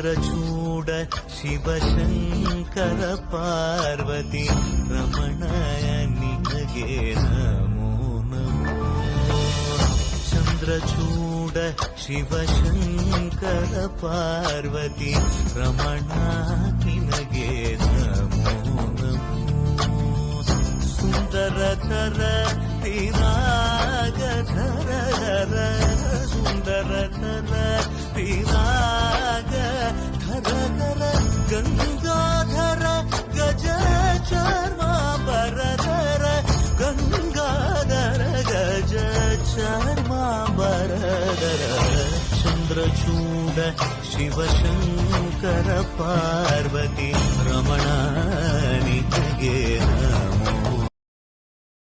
ಚಂದ್ರಚೂಡ ಶಿವಶಂಕರ ಪಾರ್ವತಿ ರಮಣಯ ನಿನಗೆ ನಮೋ ನಮೋ. ಚಂದ್ರಚೂಡ ಶಿವಶಂಕರ ಪಾರ್ವತಿ ರಮಣ ನಿನಗೆ ನಮೋ ನಮೋ. ಸುಂದರತರ ವಿರಾಗಧರ ಸುಂದರತರ ವಿರಾಗ ಧರ ಧರ ಗಂಗಾಧರ ಗಜ ಚರ್ಮಾಂಬರಧರ ಗಂಗಾಧರ ಗಜ ಚರ್ಮಾಂಬರಧರ. ಚಂದ್ರಚೂಡ ಶಿವಶಂಕರ ಪಾರ್ವತಿ ರಮಣ ನಿನಗೆ